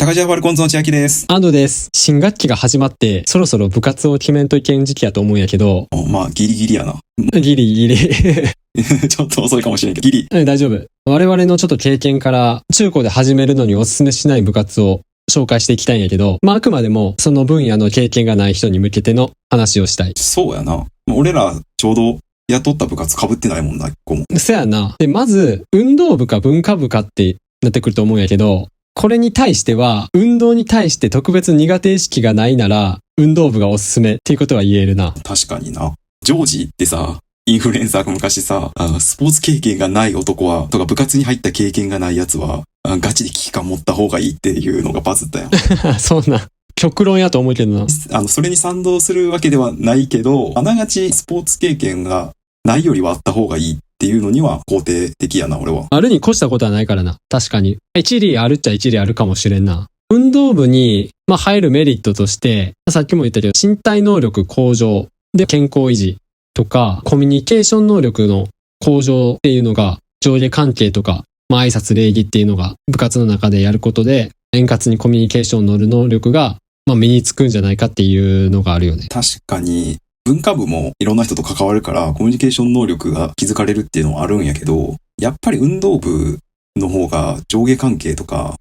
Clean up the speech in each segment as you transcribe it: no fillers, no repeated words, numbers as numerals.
高橋ファルコンズの千秋です。安藤です。新学期が始まって、そろそろ部活を決めんといけん時期やと思うんやけど。まあ、ギリギリやな。ギリギリ。ちょっと遅いかもしれんけど、ギリ。大丈夫。我々のちょっと経験から、中高で始めるのにお勧めしない部活を紹介していきたいんやけど、あくまでもその分野の経験がない人に向けての話をしたい。そうやな。俺ら、ちょうど、雇った部活被ってないもんな、一個も。そやな。で、まず、運動部か文化部かってなってくると思うんやけど、これに対しては、運動に対して特別苦手意識がないなら、運動部がおすすめっていうことは言えるな。確かにな。ジョージってさ、インフルエンサーが昔さ、スポーツ経験がない男は、とか部活に入った経験がないやつは、ガチで危機感持った方がいいっていうのがバズったやん。そうな。極論やと思うけどな。それに賛同するわけではないけど、あながちスポーツ経験がないよりはあった方がいいっていうのには肯定的やな、俺は。あるに越したことはないからな。確かに。一理あるっちゃ一理あるかもしれんな。運動部に、入るメリットとして、さっきも言ったけど、身体能力向上で健康維持とか、コミュニケーション能力の向上っていうのが、上下関係とか、挨拶礼儀っていうのが部活の中でやることで、円滑にコミュニケーションの能力が、身につくんじゃないかっていうのがあるよね。確かに、文化部もいろんな人と関わるからコミュニケーション能力が築かれるっていうのはあるんやけど、やっぱり運動部の方が上下関係とか、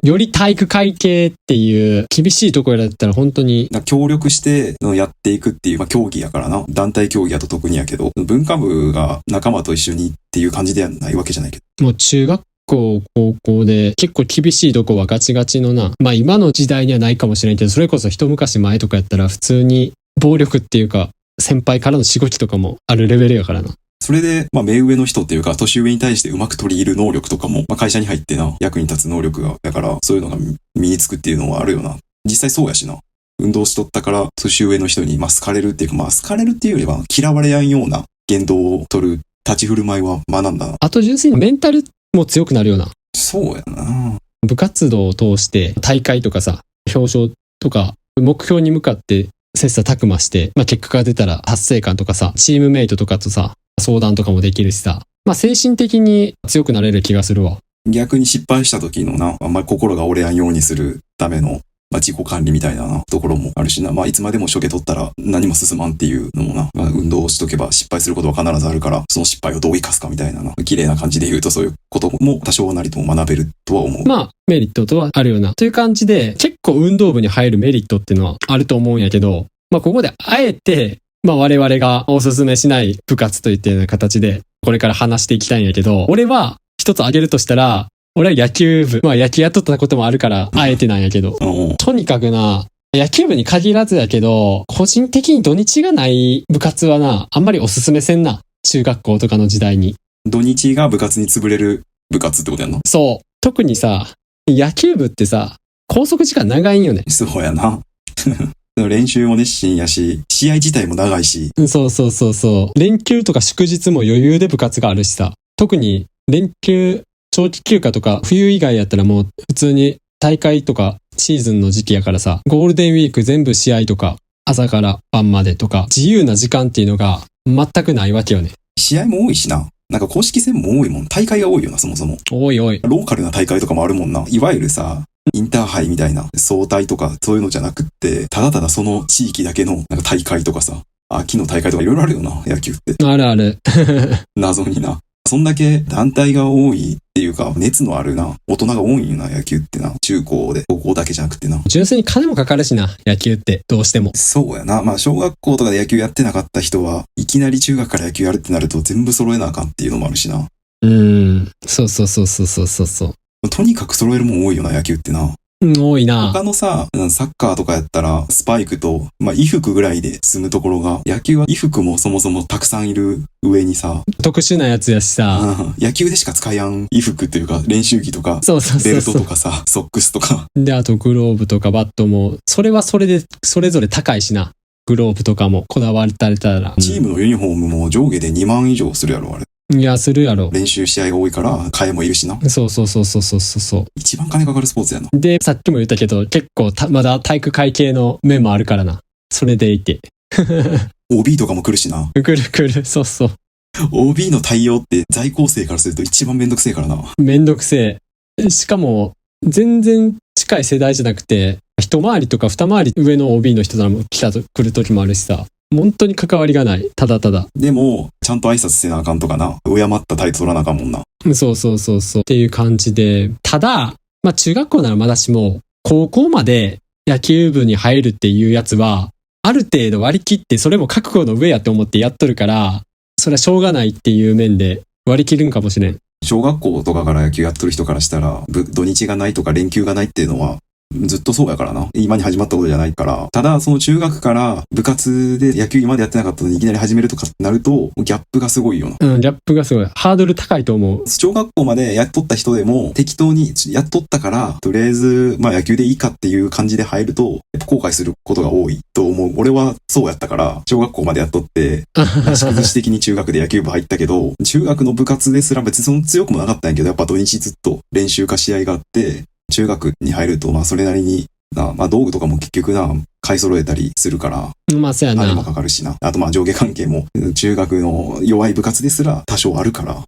より体育会系っていう厳しいところだったら本当に協力してやっていくっていう、競技やからな。団体競技やと特にやけど、文化部が仲間と一緒にっていう感じではないわけじゃないけど。もう中学校、高校で結構厳しいとこはガチガチのな。今の時代にはないかもしれんけど、それこそ一昔前とかやったら普通に暴力っていうか、先輩からのしごきとかもあるレベルやからな。それで、目上の人っていうか、年上に対してうまく取り入る能力とかも、会社に入ってな、役に立つ能力が、だから、そういうのが身につくっていうのはあるよな。実際そうやしな。運動しとったから、年上の人に、好かれるっていうか、好かれるっていうよりは、嫌われやんような言動を取る、立ち振る舞いは学んだな。あと純粋にメンタルも強くなるような。そうやな。部活動を通して、大会とかさ、表彰とか、目標に向かって、切磋琢磨して、結果が出たら達成感とかさ、チームメイトとかとさ、相談とかもできるしさ、精神的に強くなれる気がするわ。逆に失敗した時のな、あんまり心が折れやんようにするための、自己管理みたいなところもあるしな。いつまでも初手取ったら何も進まんっていうのもな、運動をしとけば失敗することは必ずあるから、その失敗をどう生かすかみたいなな、綺麗な感じで言うとそういうことも多少なりとも学べるとは思う。メリットとはあるよな。という感じで、結構運動部に入るメリットっていうのはあると思うんやけど、ここであえて、我々がおすすめしない部活といったような形で、これから話していきたいんやけど、俺は一つ挙げるとしたら、俺は野球部。野球やっとったこともあるから、あえてなんやけど。とにかくな、野球部に限らずやけど、個人的に土日がない部活はな、あんまりおすすめせんな。中学校とかの時代に。土日が部活に潰れる部活ってことやんな。そう。特にさ、野球部ってさ、拘束時間長いんよね。そうやな。練習も熱心やし、試合自体も長いし。そう。連休とか祝日も余裕で部活があるしさ。特に連休、長期休暇とか冬以外やったらもう普通に大会とかシーズンの時期やからさ、ゴールデンウィーク全部試合とか朝から晩までとか自由な時間っていうのが全くないわけよね。試合も多いしな。公式戦も多いもん。大会が多いよな、そもそも。多い。ローカルな大会とかもあるもんな。いわゆるさ、インターハイみたいな総体とかそういうのじゃなくって、ただただその地域だけの大会とかさ、秋の大会とかいろいろあるよな、野球って。ある。謎にな。そんだけ団体が多いっていうか、熱のあるな、大人が多いんよな、野球ってな。中高で、高校だけじゃなくてな。純粋に金もかかるしな、野球って、どうしても。そうやな。小学校とかで野球やってなかった人は、いきなり中学から野球やるってなると全部揃えなあかんっていうのもあるしな。そう。とにかく揃えるもん多いよな、野球ってな。多いな。他のさ、サッカーとかやったら、スパイクと、衣服ぐらいで済むところが、野球は衣服もそもそもたくさんいる上にさ、特殊なやつやしさ、野球でしか使えやん衣服っていうか、練習着とか、ベルトとかさ、ソックスとか。で、あとグローブとかバットも、それはそれで、それぞれ高いしな。グローブとかもこだわれたら。チームのユニフォームも上下で2万以上するやろ、あれ。いや、するやろ。練習試合が多いから、替えもいるしな。そう。一番金かかるスポーツやな。で、さっきも言ったけど、結構まだ体育会系の面もあるからな。それでいて。OB とかも来るしな。来る、そう。OB の対応って在校生からすると一番めんどくせえからな。めんどくせえ。しかも、全然近い世代じゃなくて、一回りとか二回り上の OB の人らも来る時もあるしさ、本当に関わりがない。ただただ。でも、ちゃんと挨拶せなあかんとかな。敬った態度取らなあかんもんな。そうそうそうそう。っていう感じで。ただ、まあ中学校ならまだしも、高校まで野球部に入るっていうやつは、ある程度割り切ってそれも覚悟の上やって思ってやっとるから、それはしょうがないっていう面で割り切るんかもしれん。小学校とかから野球やっとる人からしたら、土日がないとか連休がないっていうのは、ずっとそうやからな。今に始まったことじゃないから。ただ、その中学から部活で野球今までやってなかったのにいきなり始めるとかってなると、ギャップがすごいよな。ギャップがすごい。ハードル高いと思う。小学校までやっとった人でも、適当にやっとったから、とりあえず、まあ野球でいいかっていう感じで入ると、やっぱ後悔することが多いと思う。俺はそうやったから、小学校までやっとって、なし崩し的に中学で野球部入ったけど、中学の部活ですら別にその強くもなかったんやけど、やっぱ土日ずっと練習か試合があって、中学に入ると、まあそれなりに、まあ道具とかも結局買い揃えたりするから、まあそうやな。あれもかかるしな。あとまあ上下関係も、中学の弱い部活ですら多少あるから。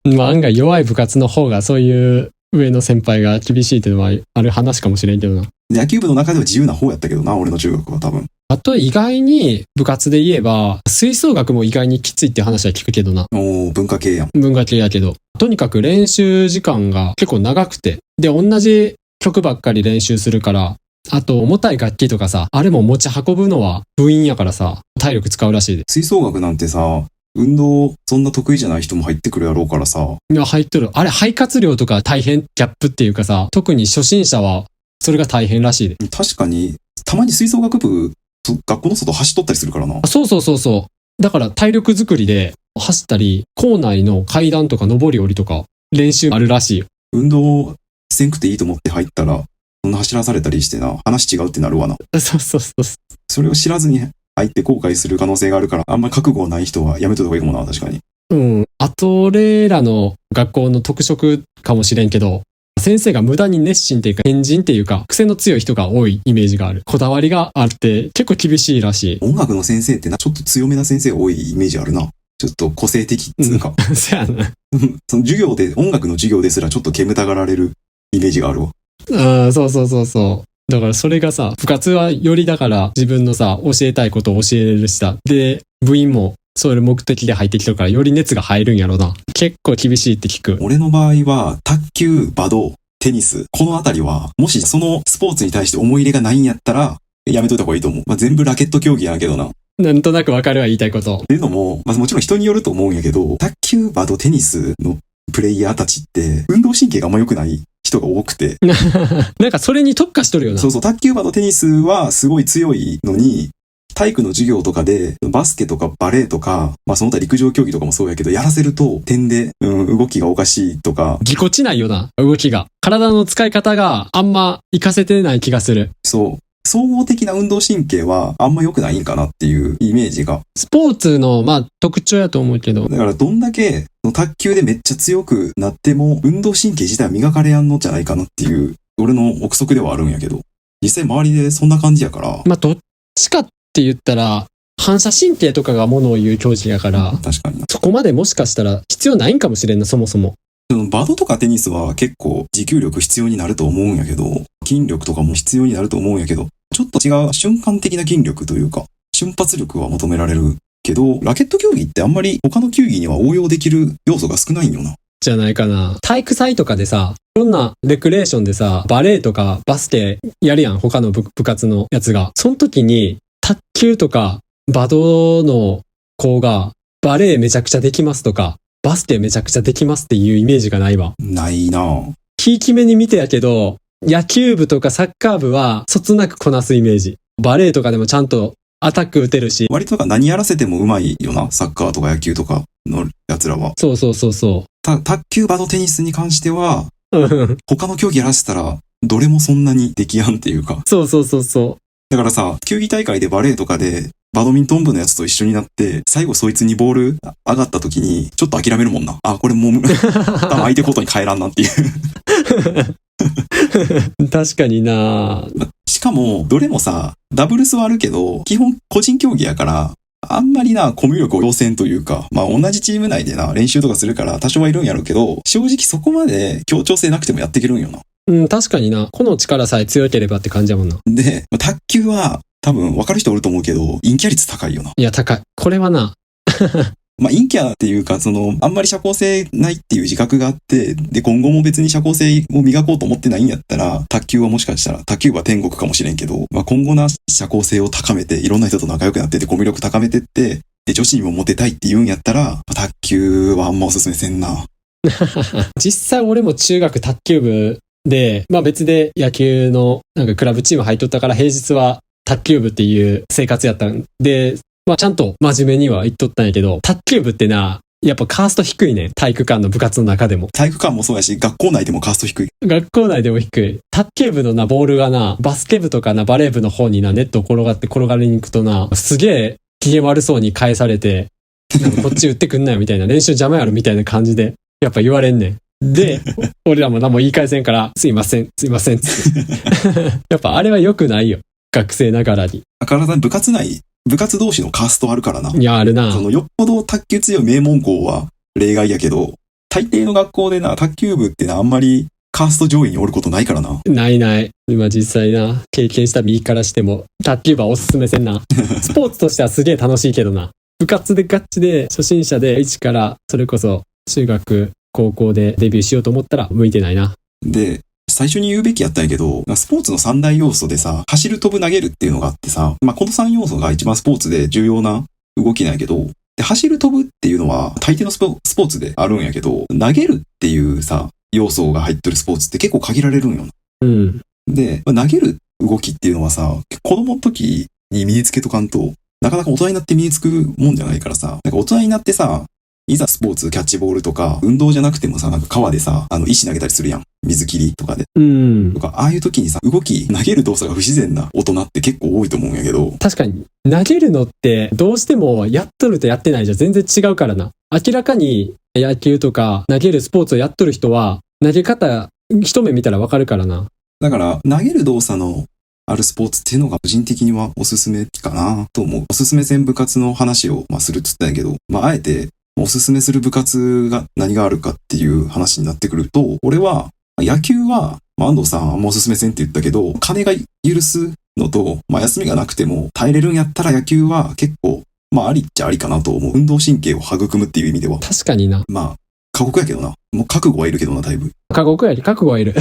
まあ案外弱い部活の方がそういう上の先輩が厳しいっていうのはある話かもしれんけどな。野球部の中では自由な方やったけどな、俺の中学は多分。あと意外に部活で言えば、吹奏楽も意外にきついって話は聞くけどな。文化系やん。文化系やけど。とにかく練習時間が結構長くて。で、同じ曲ばっかり練習するから、あと重たい楽器とかさ、あれも持ち運ぶのは部員やからさ、体力使うらしいで。吹奏楽なんてさ、運動そんな得意じゃない人も入ってくるやろうからさ。いや、入っとる。あれ、肺活量とか大変ギャップっていうかさ、特に初心者はそれが大変らしいで。確かに、たまに吹奏楽部、学校の外走っとったりするからな。そうそうそうそう。だから体力作りで走ったり、校内の階段とか上り下りとか練習あるらしいよ。運動せんくていいと思って入ったら、そんな走らされたりしてな、話違うってなるわな。そうそうそう。それを知らずに入って後悔する可能性があるから、あんまり覚悟ない人はやめといた方がいいかもな、確かに。うん。あと、俺らの学校の特色かもしれんけど、先生が無駄に熱心っていうか、変人っていうか、癖の強い人が多いイメージがある。こだわりがあって、結構厳しいらしい。音楽の先生ってな、ちょっと強めな先生多いイメージあるな。ちょっと個性的っつうか。そうやな。その授業で、音楽の授業ですらちょっと煙たがられるイメージがあるわ。そうそうそうそう。だからそれがさ、部活はよりだから自分のさ、教えたいことを教えれるしさ。で、部員もそういう目的で入ってきてるからより熱が入るんやろな。結構厳しいって聞く。俺の場合は、卓球、バド、テニス、このあたりは、もしそのスポーツに対して思い入れがないんやったら、やめといた方がいいと思う。まあ、全部ラケット競技やけどな。なんとなくわかるわ、言いたいこと。っていうのも、まあ、もちろん人によると思うんやけど、卓球、バド、テニスのプレイヤーたちって、運動神経があんま良くない人が多くて。なんかそれに特化しとるよな。そうそう、卓球、バド、テニスはすごい強いのに、体育の授業とかで、バスケとかバレーとか、まあその他陸上競技とかもそうやけど、やらせると点で、動きがおかしいとか。ぎこちないよな、動きが。体の使い方があんま活かせてない気がする。そう。総合的な運動神経はあんま良くないんかなっていうイメージが。スポーツの、まあ特徴やと思うけど。だからどんだけ卓球でめっちゃ強くなっても、運動神経自体は磨かれやんのじゃないかなっていう、俺の憶測ではあるんやけど。実際周りでそんな感じやから。まあどっちかって言ったら、反射神経とかがものを言う競技やから、確かに。そこまでもしかしたら必要ないんかもしれんな、そもそも。バドとかテニスは結構持久力必要になると思うんやけど、筋力とかも必要になると思うんやけど、ちょっと違う瞬間的な筋力というか、瞬発力は求められるけど、ラケット競技ってあんまり他の球技には応用できる要素が少ないんよな。じゃないかな。体育祭とかでさ、いろんなレクレーションでさ、バレーとかバスケやるやん、他の部活のやつが。その時に、卓球とかバドの子が、バレーめちゃくちゃできますとか、バスケめちゃくちゃできますっていうイメージがないわ。ないなぁ。ひいき目に見てやけど、野球部とかサッカー部は、そつなくこなすイメージ。バレーとかでもちゃんとアタック打てるし。割と何やらせても上手いよな。サッカーとか野球とかの奴らは。そうそうそうそう。卓球、バド、テニスに関しては、他の競技やらせたら、どれもそんなにできやんっていうか。そうそうそうそう。だからさ、球技大会でバレーとかで、バドミントン部のやつと一緒になって、最後そいつにボール上がった時に、ちょっと諦めるもんな。あ、これもう、多分相手コートに帰らんなっていう。確かにな。しかも、どれもさ、ダブルスはあるけど、基本個人競技やから、あんまりな、コミュ力を要せんというか、まあ同じチーム内でな、練習とかするから多少はいるんやろうけど、正直そこまで協調性なくてもやっていけるんよな。うん、確かにな。個の力さえ強ければって感じやもんな。で、卓球は多分分かる人おると思うけど、陰キャ率高いよな。いや、高い。これはな。まあ陰キャっていうか、あんまり社交性ないっていう自覚があって、で、今後も別に社交性を磨こうと思ってないんやったら、卓球はもしかしたら、卓球は天国かもしれんけど、まあ今後な社交性を高めて、いろんな人と仲良くなってて、コミュ力高めてって、で、女子にもモテたいって言うんやったら、卓球はあんまおすすめせんな。実際俺も中学卓球部で、まあ別で野球のなんかクラブチーム入っとったから平日は卓球部っていう生活やったんで、まあちゃんと真面目には言っとったんやけど、卓球部ってな、やっぱカースト低いね。体育館の部活の中でも。体育館もそうやし、学校内でもカースト低い。学校内でも低い。卓球部のな、ボールがな、バスケ部とかな、バレー部の方にな、ネットを転がりに行くとな、すげえ機嫌悪そうに返されて、なんかこっち打ってくんなよみたいな、練習邪魔やろみたいな感じで、やっぱ言われんねん。で、俺らも何も言い返せんから、すいません、すいません、つって。やっぱあれは良くないよ。学生ながらに。体部活同士のカーストあるからな。いや、あるな。よっぽど卓球強い名門校は例外やけど、大抵の学校でな、卓球部ってな、あんまりカースト上位におることないからな。ないない。今実際な、経験した身からしても、卓球部はおすすめせんな。スポーツとしてはすげえ楽しいけどな。部活でガッチで、初心者で一から、それこそ中学、高校でデビューしようと思ったら向いてないな。で、最初に言うべきやったんやけど、スポーツの三大要素でさ、走る、飛ぶ、投げるっていうのがあってさ、まあ、この3要素が一番スポーツで重要な動きなんやけど、で、走る、飛ぶっていうのは大抵のスポーツであるんやけど、投げるっていうさ、要素が入ってるスポーツって結構限られるんよ。うん。で、投げる動きっていうのはさ、子供の時に身につけとかんと、なかなか大人になって身につくもんじゃないからさ、なんか大人になってさ、いざスポーツ、キャッチボールとか、運動じゃなくてもさ、なんか川でさ、石投げたりするやん。水切りとかで。うん。とか、ああいう時にさ、投げる動作が不自然な大人って結構多いと思うんやけど。確かに、投げるのってどうしてもやっとるとやってないじゃ全然違うからな。明らかに野球とか投げるスポーツをやっとる人は、投げ方一目見たらわかるからな。だから、投げる動作のあるスポーツっていうのが個人的にはおすすめかなと思う。おすすめ戦部活の話をするっつったんやけど、あえておすすめする部活が何があるかっていう話になってくると、俺は野球は、安藤さんはもうおすすめせんって言ったけど、金が許すのと、休みがなくても耐えれるんやったら野球は結構、ありっちゃありかなと思う。運動神経を育むっていう意味では。確かにな。過酷やけどな。もう覚悟はいるけどな、だいぶ。覚悟はいる。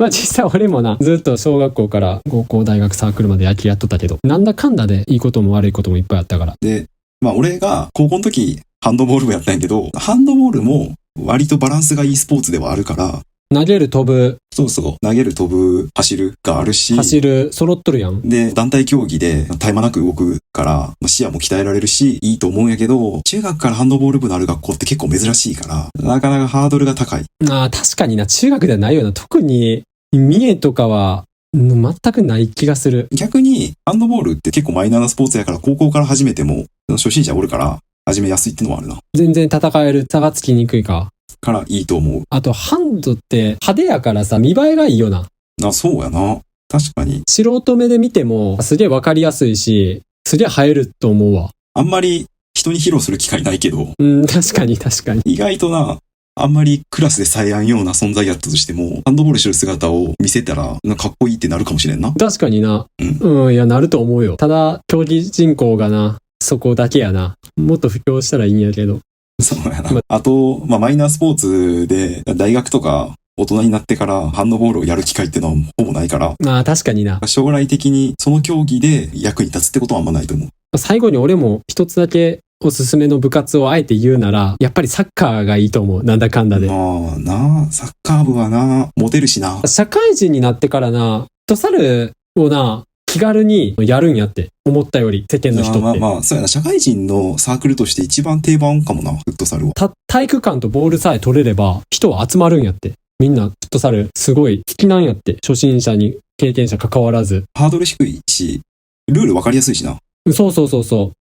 実際俺もな、ずっと小学校から高校、大学サークルまで野球やっとったけど、なんだかんだでいいことも悪いこともいっぱいあったから。で、俺が高校の時、ハンドボール部やったんやけど、ハンドボールも割とバランスがいいスポーツではあるから、投げる、飛ぶ。そうそう。投げる、飛ぶ、走るがあるし。走る、揃っとるやん。で、団体競技で絶え間なく動くから、視野も鍛えられるし、いいと思うんやけど、中学からハンドボール部のある学校って結構珍しいから、なかなかハードルが高い。確かにな、中学ではないよな。特に、三重とかは、全くない気がする。逆に、ハンドボールって結構マイナーなスポーツやから、高校から始めても、初心者おるから、始めやすいってのはあるな。全然戦える、差がつきにくいか。からいいと思う。あと、ハンドって派手やからさ、見栄えがいいよな。そうやな。確かに。素人目で見ても、すげえわかりやすいし、すげえ映えると思うわ。あんまり人に披露する機会ないけど。確かに。意外とな、あんまりクラスでさえやんような存在やったとしても、ハンドボールしてる姿を見せたら、かっこいいってなるかもしれんな。確かにな。いや、なると思うよ。ただ、競技人口がな、そこだけやな。もっと布教したらいいんやけど。そうやな。あと、マイナースポーツで、大学とか大人になってからハンドボールをやる機会ってのはほぼないから。確かにな。将来的にその競技で役に立つってことはあんまないと思う。最後に俺も一つだけおすすめの部活をあえて言うなら、やっぱりサッカーがいいと思う。なんだかんだで。サッカー部はな、モテるしな。社会人になってからな、フットサルをな、気軽にやるんやって。思ったより、世間の人って。そうやな。社会人のサークルとして一番定番かもな、フットサルは。体育館とボールさえ取れれば、人は集まるんやって。みんなフットサルすごい好きなんやって。初心者に経験者関わらず。ハードル低いし、ルール分かりやすいしな。そう。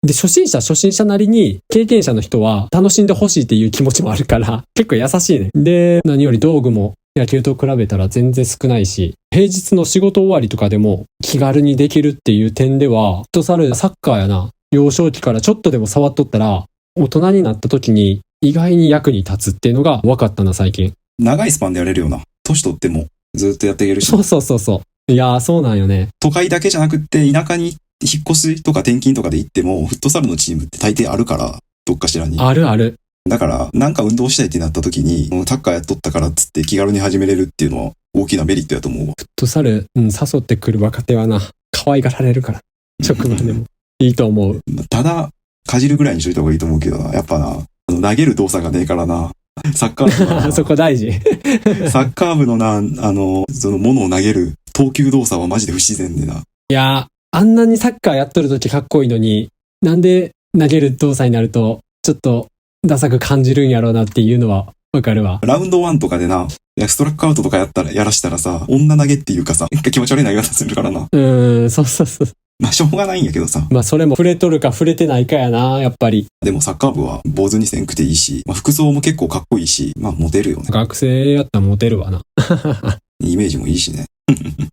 で、初心者なりに経験者の人は楽しんでほしいっていう気持ちもあるから、結構優しいね。で、何より道具も野球と比べたら全然少ないし、平日の仕事終わりとかでも気軽にできるっていう点では、フットサル、サッカーやな。幼少期からちょっとでも触っとったら、大人になった時に意外に役に立つっていうのが分かったな、最近。長いスパンでやれるよな。年取ってもずっとやっていけるし。そうそうそうそう。いやー、そうなんよね。都会だけじゃなくって田舎に引っ越しとか転勤とかで行ってもフットサルのチームって大抵あるから、どっかしらに。あるある。だからなんか運動したいってなった時にサッカーやっとったからっつって気軽に始めれるっていうのは大きなメリットやと思うわ。フットサル、誘ってくる若手はな、可愛がられるから。職場でも。いいと思う。ただ、かじるぐらいにしといた方がいいと思うけどな。やっぱな、投げる動作がねえからな。サッカー部のそこ大事。サッカー部のな、その物を投げる投球動作はマジで不自然でな。いやー、あんなにサッカーやっとるときかっこいいのに、なんで投げる動作になると、ちょっとダサく感じるんやろうなっていうのはわかるわ。ラウンド1とかでな、ストラックアウトとかやらしたらさ、女投げっていうかさ、気持ち悪い投げ方するからな。そうそうそう。まあしょうがないんやけどさ。まあそれも触れとるか触れてないかやな、やっぱり。でもサッカー部は坊主にせんくていいし、まあ、服装も結構かっこいいし、まあモテるよね。学生やったらモテるわな。イメージもいいしね。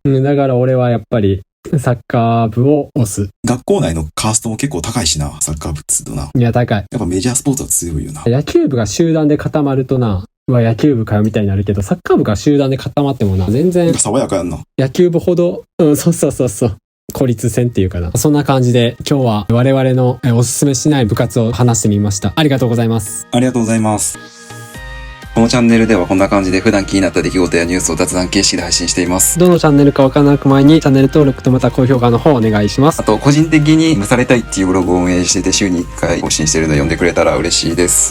だから俺はやっぱりサッカー部を推す。学校内のカーストも結構高いしな、サッカー部っつうとな。いや、高い。やっぱメジャースポーツは強いよな。野球部が集団で固まるとな、野球部かよみたいになるけど、サッカー部が集団で固まってもな、全然爽やかやんな。野球部ほど、そうそうそうそう。孤立戦っていうかな。そんな感じで今日は我々のおすすめしない部活を話してみました。ありがとうございます。ありがとうございます。このチャンネルではこんな感じで普段気になった出来事やニュースを雑談形式で配信しています。どのチャンネルかわからなく前にチャンネル登録とまた高評価の方お願いします。あと個人的に蒸されたいっていうブログを運営してて週に1回更新してるので読んでくれたら嬉しいです。